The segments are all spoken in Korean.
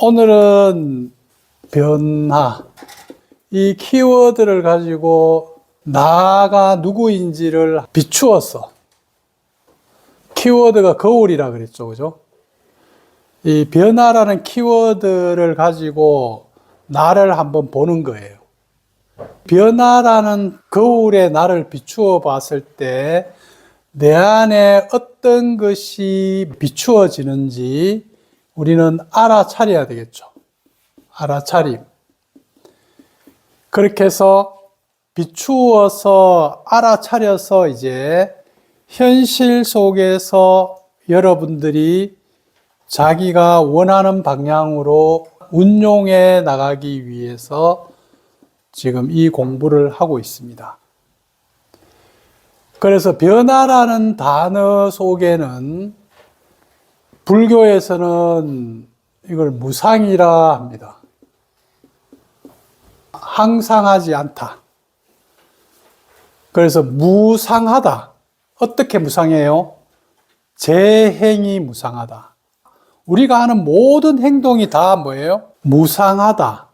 오늘은 변화, 이 키워드를 가지고 나가 누구인지를 비추어서, 키워드가 거울이라 그랬죠, 그죠? 이 변화라는 키워드를 가지고 나를 한번 보는 거예요. 변화라는 거울에 나를 비추어 봤을 때 내 안에 어떤 것이 비추어지는지 우리는 알아차려야 되겠죠. 알아차림. 그렇게 해서 비추어서 알아차려서 이제 현실 속에서 여러분들이 자기가 원하는 방향으로 운용해 나가기 위해서 지금 이 공부를 하고 있습니다. 그래서 변화라는 단어 속에는 불교에서는 이걸 무상이라 합니다. 항상하지 않다. 그래서 무상하다. 어떻게 무상해요? 제 행이 무상하다. 우리가 하는 모든 행동이 다 뭐예요? 무상하다.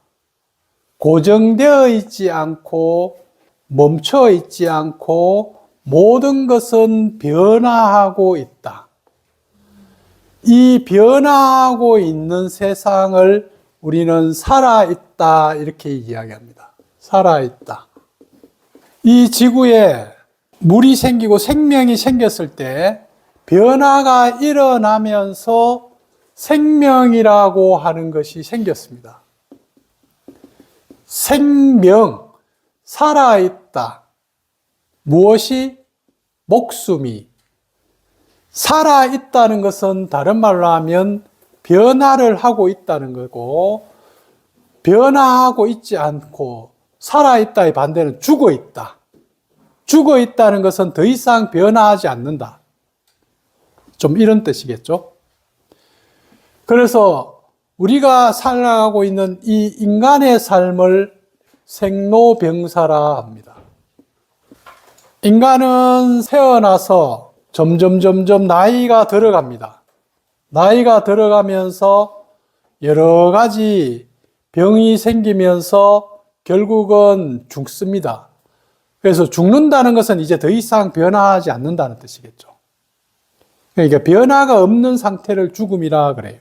고정되어 있지 않고 멈춰 있지 않고 모든 것은 변화하고 있다. 이 변화하고 있는 세상을 우리는 살아있다 이렇게 이야기합니다. 살아있다. 이 지구에 물이 생기고 생명이 생겼을 때 변화가 일어나면서 생명이라고 하는 것이 생겼습니다. 생명, 살아있다. 무엇이? 목숨이. 살아있다는 것은 다른 말로 하면 변화를 하고 있다는 거고, 변화하고 있지 않고 살아있다의 반대는 죽어있다. 죽어있다는 것은 더 이상 변화하지 않는다. 좀 이런 뜻이겠죠? 그래서 우리가 살아가고 있는 이 인간의 삶을 생로병사라 합니다. 인간은 태어나서 점점 나이가 들어갑니다. 나이가 들어가면서 여러 가지 병이 생기면서 결국은 죽습니다. 그래서 죽는다는 것은 이제 더 이상 변화하지 않는다는 뜻이겠죠. 그러니까 변화가 없는 상태를 죽음이라 그래요.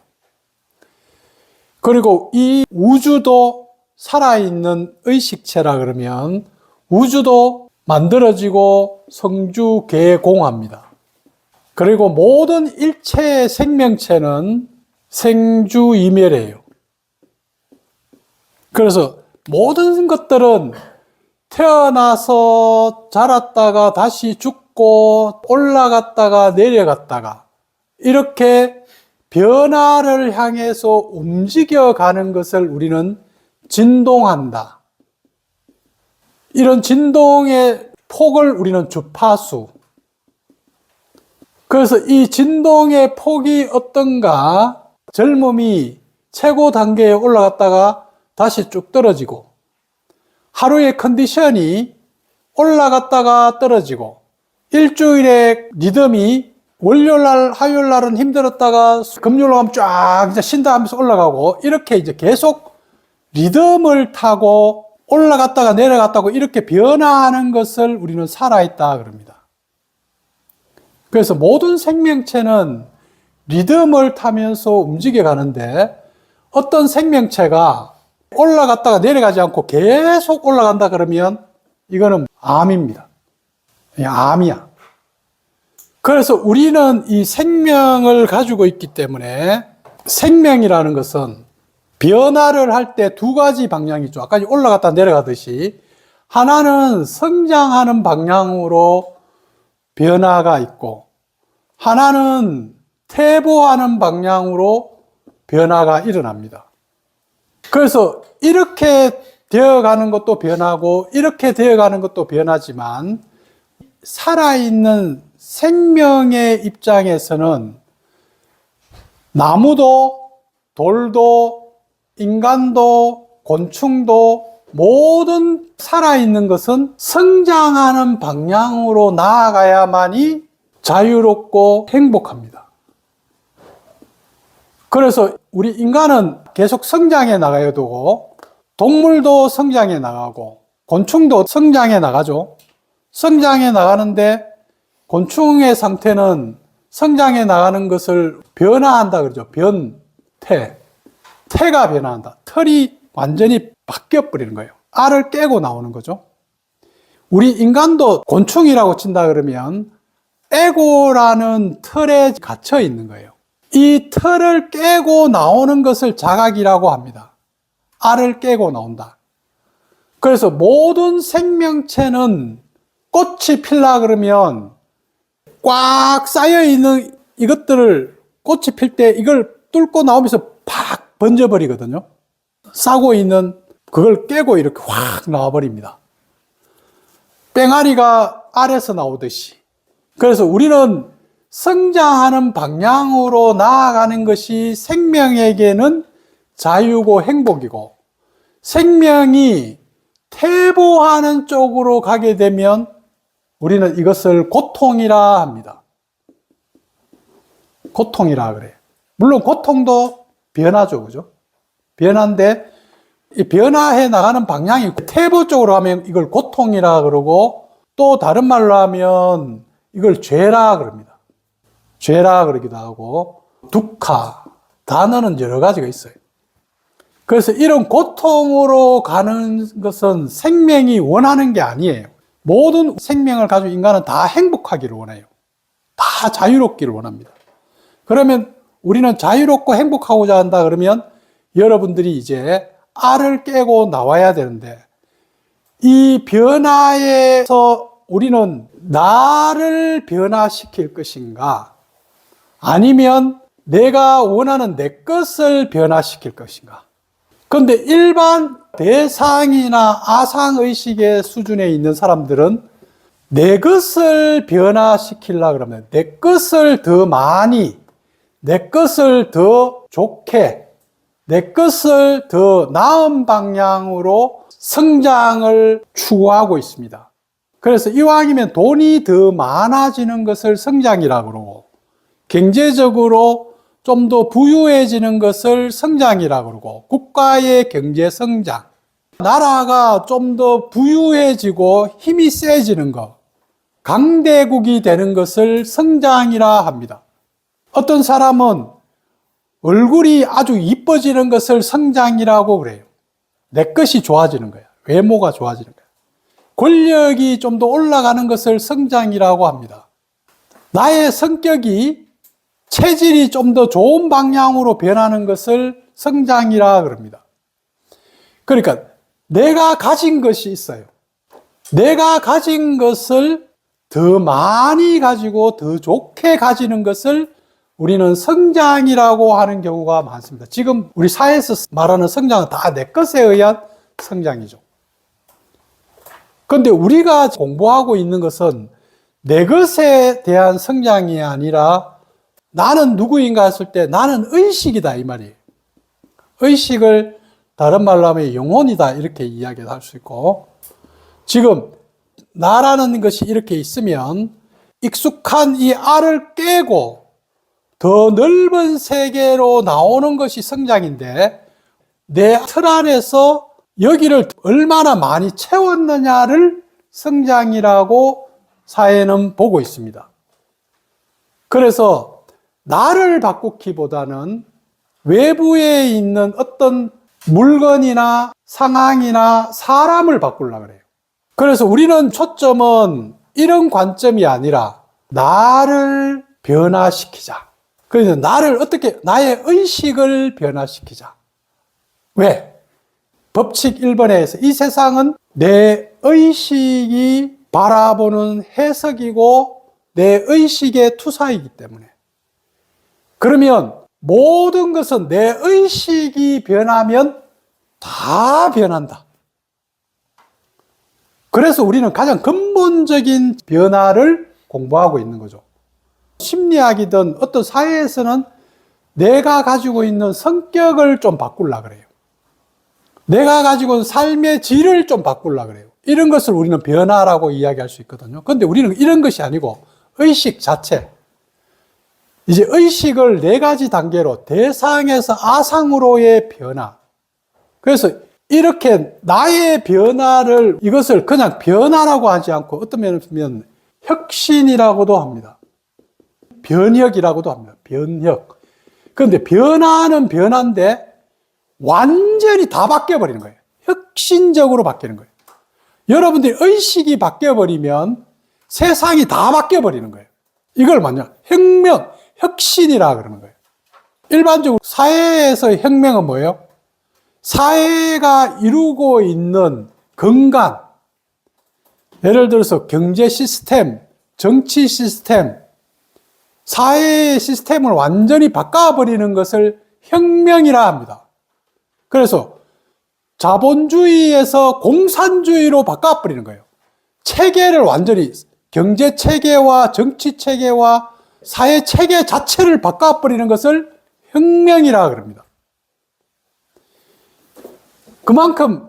그리고 이 우주도 살아있는 의식체라 그러면 우주도 만들어지고 성주계공합니다. 그리고 모든 일체의 생명체는 생주이멸이에요. 그래서 모든 것들은 태어나서 자랐다가 다시 죽고 올라갔다가 내려갔다가 이렇게 변화를 향해서 움직여가는 것을 우리는 진동한다. 이런 진동의 폭을 우리는 주파수. 그래서 이 진동의 폭이 어떤가? 젊음이 최고 단계에 올라갔다가 다시 쭉 떨어지고, 하루의 컨디션이 올라갔다가 떨어지고, 일주일의 리듬이 월요일날, 화요일날은 힘들었다가 금요일로 가면 쫙 이제 쉰다 하면서 올라가고, 이렇게 이제 계속 리듬을 타고 올라갔다가 내려갔다고 이렇게 변화하는 것을 우리는 살아있다 그럽니다. 그래서 모든 생명체는 리듬을 타면서 움직여 가는데 어떤 생명체가 올라갔다가 내려가지 않고 계속 올라간다 그러면 이거는 암입니다. 암이야. 그래서 우리는 이 생명을 가지고 있기 때문에 생명이라는 것은 변화를 할 때 두 가지 방향이 있죠. 아까 올라갔다 내려가듯이 하나는 성장하는 방향으로 변화가 있고 하나는 퇴보하는 방향으로 변화가 일어납니다. 그래서 이렇게 되어가는 것도 변하고 이렇게 되어가는 것도 변하지만 살아있는 생명의 입장에서는 나무도 돌도 인간도 곤충도 모든 살아있는 것은 성장하는 방향으로 나아가야만이 자유롭고 행복합니다. 그래서 우리 인간은 계속 성장해 나가야 되고, 동물도 성장해 나가고, 곤충도 성장해 나가죠. 성장해 나가는데, 곤충의 상태는 성장해 나가는 것을 변화한다 그러죠. 변태. 태가 변화한다. 털이 완전히 바뀌어 버리는 거예요. 알을 깨고 나오는 거죠. 우리 인간도 곤충이라고 친다 그러면 에고라는 틀에 갇혀 있는 거예요. 이 틀을 깨고 나오는 것을 자각이라고 합니다. 알을 깨고 나온다. 그래서 모든 생명체는 꽃이 필라 그러면 꽉 쌓여 있는 이것들을 꽃이 필 때 이걸 뚫고 나오면서 팍 번져버리거든요. 싸고 있는 그걸 깨고 이렇게 확 나와버립니다. 뺑아리가 알에서 나오듯이. 그래서 우리는 성장하는 방향으로 나아가는 것이 생명에게는 자유고 행복이고, 생명이 퇴보하는 쪽으로 가게 되면 우리는 이것을 고통이라 합니다. 고통이라 그래요. 물론 고통도 변화죠, 그죠? 변화인데 이 변화해 나가는 방향이 퇴보 쪽으로 하면 이걸 고통이라 그러고, 또 다른 말로 하면 이걸 죄라 그럽니다. 죄라 그러기도 하고, 두카, 단어는 여러 가지가 있어요. 그래서 이런 고통으로 가는 것은 생명이 원하는 게 아니에요. 모든 생명을 가지고 인간은 다 행복하기를 원해요. 다 자유롭기를 원합니다. 그러면 우리는 자유롭고 행복하고자 한다 그러면 여러분들이 이제 알을 깨고 나와야 되는데, 이 변화에서 우리는 나를 변화시킬 것인가, 아니면 내가 원하는 내 것을 변화시킬 것인가. 그런데 일반 대상이나 아상의식의 수준에 있는 사람들은 내 것을 변화시키려고 그러면 내 것을 더 많이, 내 것을 더 좋게, 내 것을 더 나은 방향으로 성장을 추구하고 있습니다. 그래서 이왕이면 돈이 더 많아지는 것을 성장이라고 그러고, 경제적으로 좀 더 부유해지는 것을 성장이라고 그러고, 국가의 경제 성장, 나라가 좀 더 부유해지고 힘이 세지는 것, 강대국이 되는 것을 성장이라 합니다. 어떤 사람은 얼굴이 아주 이뻐지는 것을 성장이라고 그래요. 내 것이 좋아지는 거야. 외모가 좋아지는 거야. 권력이 좀 더 올라가는 것을 성장이라고 합니다. 나의 성격이, 체질이 좀 더 좋은 방향으로 변하는 것을 성장이라 그럽니다. 그러니까 내가 가진 것이 있어요. 내가 가진 것을 더 많이 가지고 더 좋게 가지는 것을 우리는 성장이라고 하는 경우가 많습니다. 지금 우리 사회에서 말하는 성장은 다 내 것에 의한 성장이죠. 그런데 우리가 공부하고 있는 것은 내 것에 대한 성장이 아니라 나는 누구인가 했을 때 나는 의식이다 이 말이에요. 의식을 다른 말로 하면 영혼이다 이렇게 이야기할 수 있고, 지금 나라는 것이 이렇게 있으면 익숙한 이 알을 깨고 더 넓은 세계로 나오는 것이 성장인데, 내 틀 안에서 여기를 얼마나 많이 채웠느냐를 성장이라고 사회는 보고 있습니다. 그래서 나를 바꾸기보다는 외부에 있는 어떤 물건이나 상황이나 사람을 바꾸려고 그래요. 그래서 우리는 초점은 이런 관점이 아니라 나를 변화시키자. 그래서 나를 어떻게, 나의 의식을 변화시키자. 왜? 법칙 1번에서 이 세상은 내 의식이 바라보는 해석이고 내 의식의 투사이기 때문에. 그러면 모든 것은 내 의식이 변하면 다 변한다. 그래서 우리는 가장 근본적인 변화를 공부하고 있는 거죠. 심리학이든 어떤 사회에서는 내가 가지고 있는 성격을 좀 바꾸려고 그래요. 내가 가지고 있는 삶의 질을 좀 바꾸려고 그래요. 이런 것을 우리는 변화라고 이야기할 수 있거든요. 그런데 우리는 이런 것이 아니고 의식 자체, 이제 의식을 네 가지 단계로 대상에서 아상으로의 변화. 그래서 이렇게 나의 변화를 이것을 그냥 변화라고 하지 않고 어떤 면에 보면 혁신이라고도 합니다. 변혁이라고도 합니다. 변혁. 그런데 변화는 변화인데 완전히 다 바뀌어버리는 거예요. 혁신적으로 바뀌는 거예요. 여러분들이 의식이 바뀌어버리면 세상이 다 바뀌어버리는 거예요. 이걸 뭐냐? 혁명, 혁신이라 그러는 거예요. 일반적으로 사회에서의 혁명은 뭐예요? 사회가 이루고 있는 건강, 예를 들어서 경제 시스템, 정치 시스템, 사회의 시스템을 완전히 바꿔버리는 것을 혁명이라 합니다. 그래서 자본주의에서 공산주의로 바꿔버리는 거예요. 체계를 완전히 경제 체계와 정치 체계와 사회 체계 자체를 바꿔버리는 것을 혁명이라 그럽니다. 그만큼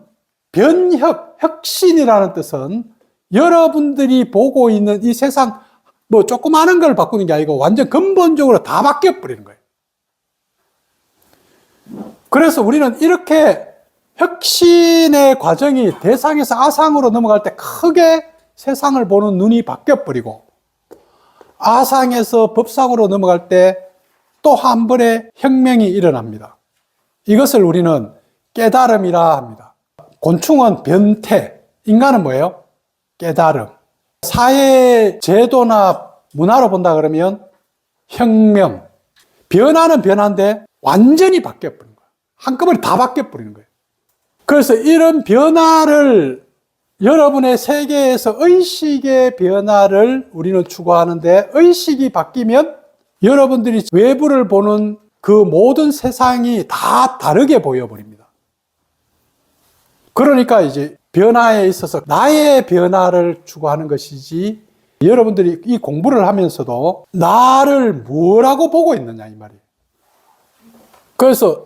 변혁, 혁신이라는 뜻은 여러분들이 보고 있는 이 세상 뭐 조그마한 걸 바꾸는 게 아니고 완전 근본적으로 다 바뀌어버리는 거예요. 그래서 우리는 이렇게 혁신의 과정이 대상에서 아상으로 넘어갈 때 크게 세상을 보는 눈이 바뀌어버리고 아상에서 법상으로 넘어갈 때 또 한 번의 혁명이 일어납니다. 이것을 우리는 깨달음이라 합니다. 곤충은 변태, 인간은 뭐예요? 깨달음. 사회 제도나 문화로 본다 그러면 혁명. 변화는 변화인데 완전히 바뀌어버린 거예요. 한꺼번에 다 바뀌어버리는 거예요. 그래서 이런 변화를 여러분의 세계에서 의식의 변화를 우리는 추구하는데 의식이 바뀌면 여러분들이 외부를 보는 그 모든 세상이 다 다르게 보여버립니다. 그러니까 이제 변화에 있어서 나의 변화를 추구하는 것이지 여러분들이 이 공부를 하면서도 나를 뭐라고 보고 있느냐 이 말이에요. 그래서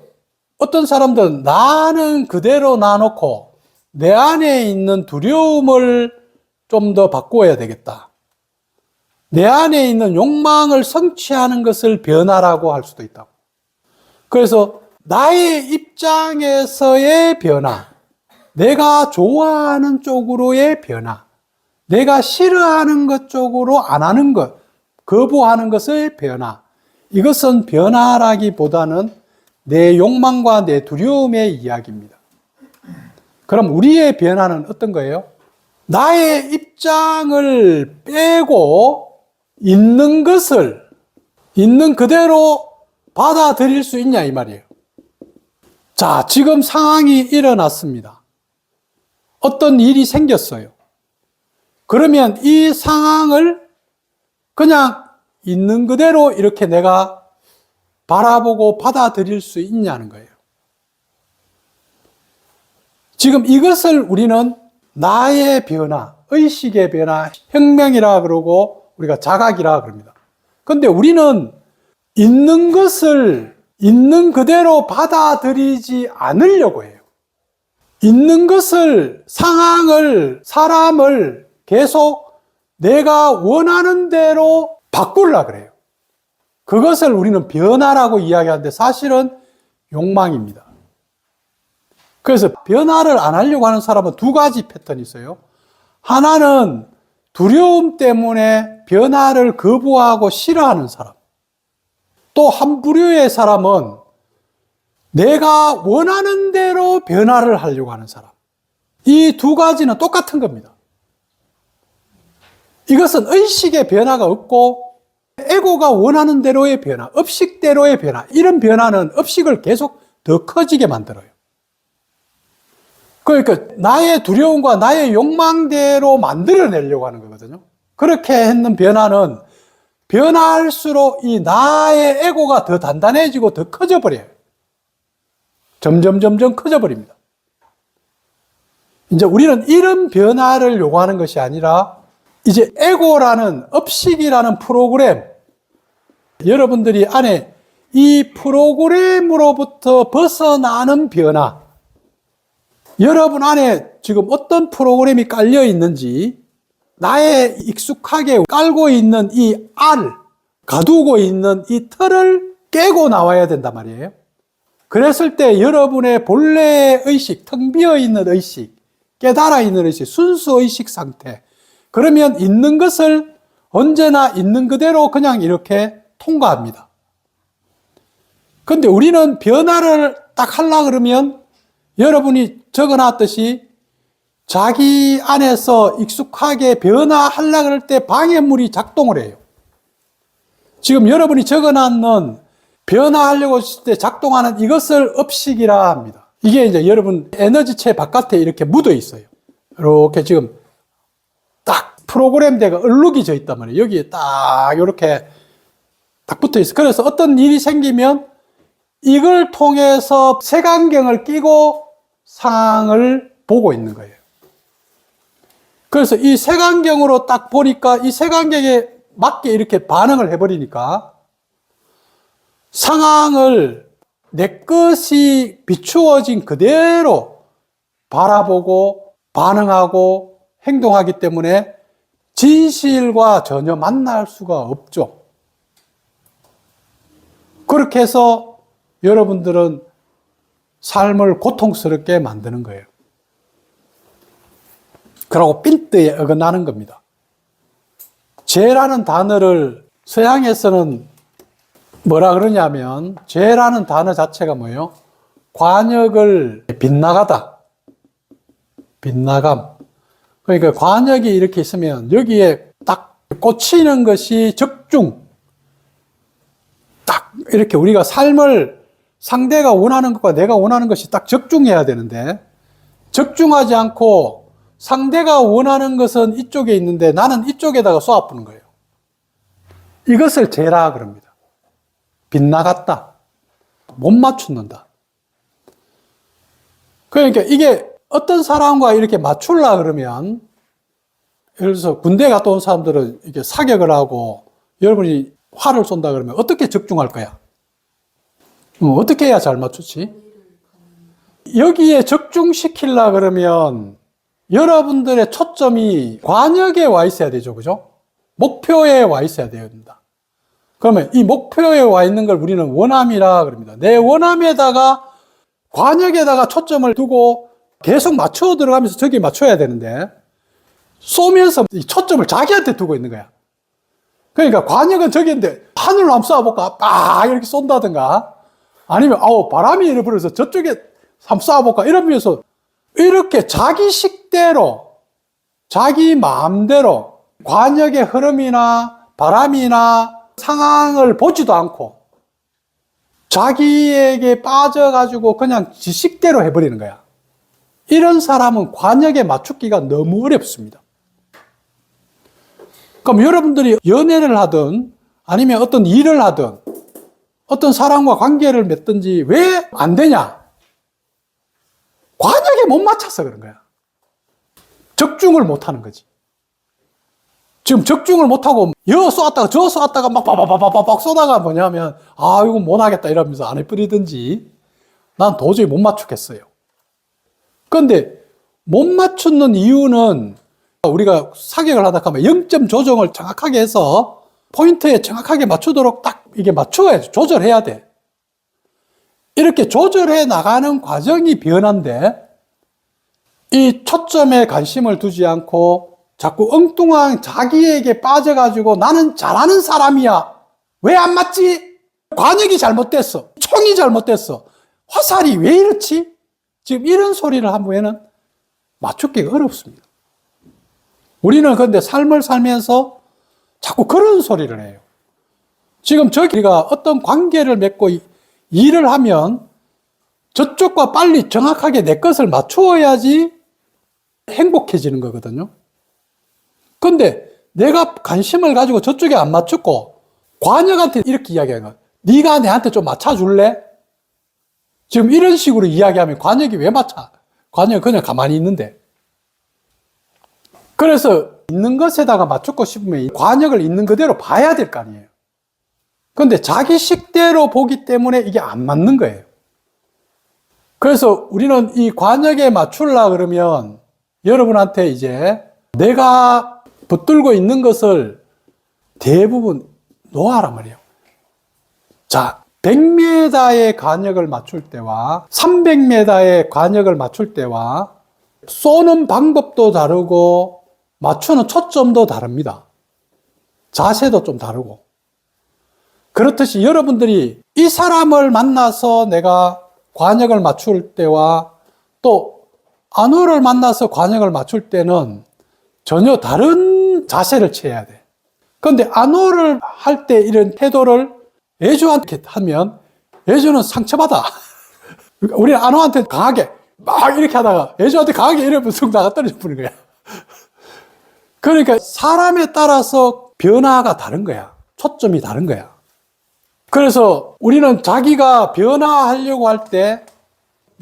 어떤 사람들은 나는 그대로 놔놓고 내 안에 있는 두려움을 좀 더 바꾸어야 되겠다. 내 안에 있는 욕망을 성취하는 것을 변화라고 할 수도 있다고. 그래서 나의 입장에서의 변화, 내가 좋아하는 쪽으로의 변화, 내가 싫어하는 것 쪽으로 안 하는 것, 거부하는 것의 변화. 이것은 변화라기보다는 내 욕망과 내 두려움의 이야기입니다. 그럼 우리의 변화는 어떤 거예요? 나의 입장을 빼고 있는 것을 있는 그대로 받아들일 수 있냐 이 말이에요. 자, 지금 상황이 일어났습니다. 어떤 일이 생겼어요. 그러면 이 상황을 그냥 있는 그대로 이렇게 내가 바라보고 받아들일 수 있냐는 거예요. 지금 이것을 우리는 나의 변화, 의식의 변화, 혁명이라 그러고 우리가 자각이라 그럽니다. 그런데 우리는 있는 것을 있는 그대로 받아들이지 않으려고 해요. 있는 것을, 상황을, 사람을 계속 내가 원하는 대로 바꾸려고 그래요. 그것을 우리는 변화라고 이야기하는데 사실은 욕망입니다. 그래서 변화를 안 하려고 하는 사람은 두 가지 패턴이 있어요. 하나는 두려움 때문에 변화를 거부하고 싫어하는 사람. 또 한 부류의 사람은 내가 원하는 대로 변화를 하려고 하는 사람. 이 두 가지는 똑같은 겁니다. 이것은 의식의 변화가 없고 에고가 원하는 대로의 변화, 업식대로의 변화. 이런 변화는 업식을 계속 더 커지게 만들어요. 그러니까 나의 두려움과 나의 욕망대로 만들어내려고 하는 거거든요. 그렇게 했는 변화는 변화할수록 이 나의 에고가 더 단단해지고 더 커져버려요. 점점 커져버립니다. 이제 우리는 이런 변화를 요구하는 것이 아니라 이제 에고라는 업식이라는 프로그램, 여러분들이 안에 이 프로그램으로부터 벗어나는 변화, 여러분 안에 지금 어떤 프로그램이 깔려 있는지 나의 익숙하게 깔고 있는 이 알, 가두고 있는 이 틀을 깨고 나와야 된단 말이에요. 그랬을 때 여러분의 본래의 의식, 텅 비어 있는 의식, 깨달아 있는 의식, 순수 의식 상태. 그러면 있는 것을 언제나 있는 그대로 그냥 이렇게 통과합니다. 근데 우리는 변화를 딱 하려고 그러면 여러분이 적어놨듯이 자기 안에서 익숙하게 변화하려고 할 때 방해물이 작동을 해요. 지금 여러분이 적어놨는 변화하려고 했을 때 작동하는 이것을 업식이라 합니다. 이게 이제 여러분 에너지체 바깥에 이렇게 묻어 있어요. 이렇게 지금 딱 프로그램대가 얼룩이 져 있단 말이에요. 여기에 딱 이렇게 딱 붙어 있어요. 그래서 어떤 일이 생기면 이걸 통해서 색안경을 끼고 상황을 보고 있는 거예요. 그래서 이 색안경으로 딱 보니까 이 색안경에 맞게 이렇게 반응을 해버리니까 상황을 내 것이 비추어진 그대로 바라보고 반응하고 행동하기 때문에 진실과 전혀 만날 수가 없죠. 그렇게 해서 여러분들은 삶을 고통스럽게 만드는 거예요. 그러고 삔뜨에 어긋나는 겁니다. 죄라는 단어를 서양에서는 뭐라 그러냐면 죄라는 단어 자체가 뭐예요? 관역을 빗나가다. 빗나감. 그러니까 관역이 이렇게 있으면 여기에 딱 꽂히는 것이 적중. 딱 이렇게 우리가 삶을 상대가 원하는 것과 내가 원하는 것이 딱 적중해야 되는데 적중하지 않고 상대가 원하는 것은 이쪽에 있는데 나는 이쪽에다가 쏘아부는 거예요. 이것을 죄라 그럽니다. 빗나갔다. 못 맞춘다. 그러니까 이게 어떤 사람과 이렇게 맞추려 그러면 예를 들어서 군대 갔다 온 사람들은 이렇게 사격을 하고 여러분이 활을 쏜다 그러면 어떻게 적중할 거야? 어떻게 해야 잘 맞추지? 여기에 적중시키려 그러면 여러분들의 초점이 관역에 와 있어야 되죠. 그죠? 목표에 와 있어야 됩니다. 그러면 이 목표에 와 있는 걸 우리는 원함이라 그럽니다. 내 원함에다가 관역에다가 초점을 두고 계속 맞춰 들어가면서 저기 맞춰야 되는데 쏘면서 이 초점을 자기한테 두고 있는 거야. 그러니까 관역은 저기인데 하늘로 한번 쏴볼까? 빡 이렇게 쏜다든가 아니면 바람이 이래 불어서 저쪽에 한번 쏴볼까? 이러면서 이렇게 자기 식대로 자기 마음대로 관역의 흐름이나 바람이나 상황을 보지도 않고 자기에게 빠져가지고 그냥 지식대로 해버리는 거야. 이런 사람은 관역에 맞추기가 너무 어렵습니다. 그럼 여러분들이 연애를 하든 아니면 어떤 일을 하든 어떤 사람과 관계를 맺든지 왜 안 되냐? 관역에 못 맞춰서 그런 거야. 적중을 못 하는 거지. 지금 적중을 못하고 여 쏘았다가 저 쏘았다가 막 빠바바바박 쏘다가 뭐냐면 이거 못하겠다 이러면서 안 해버리든지 난 도저히 못 맞추겠어요. 그런데 못 맞추는 이유는 우리가 사격을 하다 하면 0점 조정을 정확하게 해서 포인트에 정확하게 맞추도록 딱 이게 맞춰야지 조절해야 돼. 이렇게 조절해 나가는 과정이 변화인데 이 초점에 관심을 두지 않고 자꾸 엉뚱한 자기에게 빠져가지고 나는 잘하는 사람이야. 왜 안 맞지? 관역이 잘못됐어. 총이 잘못됐어. 화살이 왜 이렇지? 지금 이런 소리를 하면은 맞추기가 어렵습니다. 우리는 그런데 삶을 살면서 자꾸 그런 소리를 해요. 지금 저기가 어떤 관계를 맺고 일을 하면 저쪽과 빨리 정확하게 내 것을 맞추어야지 행복해지는 거거든요. 근데 내가 관심을 가지고 저쪽에 안 맞췄고 관역한테 이렇게 이야기하는 거야. 네가 내한테 좀 맞춰줄래? 지금 이런 식으로 이야기하면 관역이 왜 맞춰? 관역은 그냥 가만히 있는데. 그래서 있는 것에다가 맞추고 싶으면 관역을 있는 그대로 봐야 될 거 아니에요. 근데 자기 식대로 보기 때문에 이게 안 맞는 거예요. 그래서 우리는 이 관역에 맞추려 그러면 여러분한테 이제 내가 붙들고 있는 것을 대부분 놓아란 말이에요. 자, 100m의 간역을 맞출 때와 300m의 간역을 맞출 때와 쏘는 방법도 다르고 맞추는 초점도 다릅니다. 자세도 좀 다르고. 그렇듯이 여러분들이 이 사람을 만나서 내가 관역을 맞출 때와 또 안호를 만나서 관역을 맞출 때는 전혀 다른 자세를 취해야 돼. 그런데 안호를 할 때 이런 태도를 예주한테 하면 예주는 상처받아. 우리는 안호한테 강하게 막 이렇게 하다가 예주한테 강하게 이러면 쑥 나가 떨어져 버리는 거야. 그러니까 사람에 따라서 변화가 다른 거야. 초점이 다른 거야. 그래서 우리는 자기가 변화하려고 할 때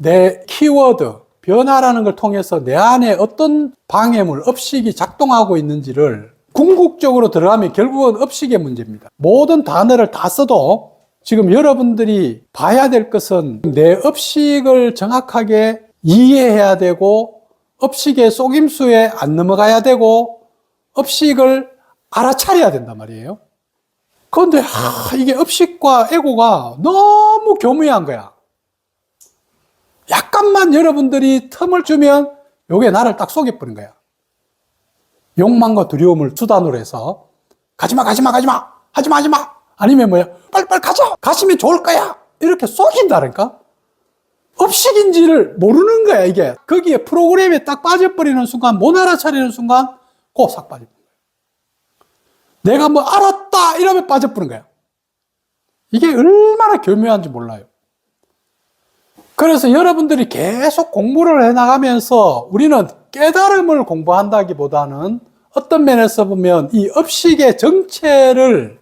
내 키워드, 변화라는 걸 통해서 내 안에 어떤 방해물, 업식이 작동하고 있는지를 궁극적으로 들어가면 결국은 업식의 문제입니다. 모든 단어를 다 써도 지금 여러분들이 봐야 될 것은 내 업식을 정확하게 이해해야 되고 업식의 속임수에 안 넘어가야 되고 업식을 알아차려야 된단 말이에요. 그런데 이게 업식과 에고가 너무 교묘한 거야. 약간만 여러분들이 틈을 주면 요게 나를 딱 속여버린 거야. 욕망과 두려움을 수단으로 해서 가지마 하지마 아니면 뭐야 빨리 가자 가시면 좋을 거야 이렇게 속인다니까. 업식인지를 모르는 거야. 이게 거기에 프로그램에 딱 빠져버리는 순간, 못 알아차리는 순간 꼭 싹 빠져버린 거야. 내가 뭐 알았다 이러면 빠져버린 거야. 이게 얼마나 교묘한지 몰라요. 그래서 여러분들이 계속 공부를 해나가면서 우리는 깨달음을 공부한다기보다는 어떤 면에서 보면 이 업식의 정체를,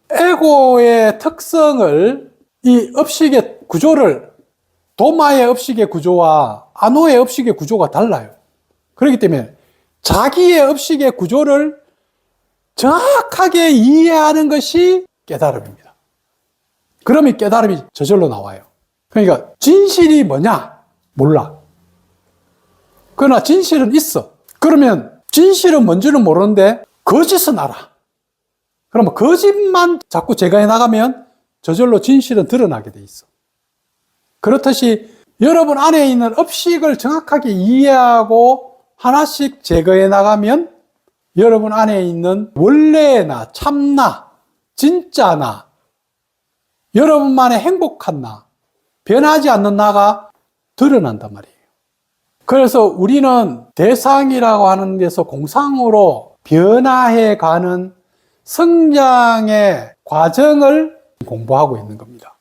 에고의 특성을, 이 업식의 구조를, 도마의 업식의 구조와 아노의 업식의 구조가 달라요. 그렇기 때문에 자기의 업식의 구조를 정확하게 이해하는 것이 깨달음입니다. 그러면 깨달음이 저절로 나와요. 그러니까 진실이 뭐냐? 몰라. 그러나 진실은 있어. 그러면 진실은 뭔지는 모르는데 거짓은 알아. 그러면 거짓만 자꾸 제거해 나가면 저절로 진실은 드러나게 돼 있어. 그렇듯이 여러분 안에 있는 업식을 정확하게 이해하고 하나씩 제거해 나가면 여러분 안에 있는 원래의 나, 참나, 진짜 나, 여러분만의 행복한 나, 변하지 않는 나가 드러난단 말이에요. 그래서 우리는 대상이라고 하는 데서 공상으로 변화해 가는 성장의 과정을 공부하고 있는 겁니다.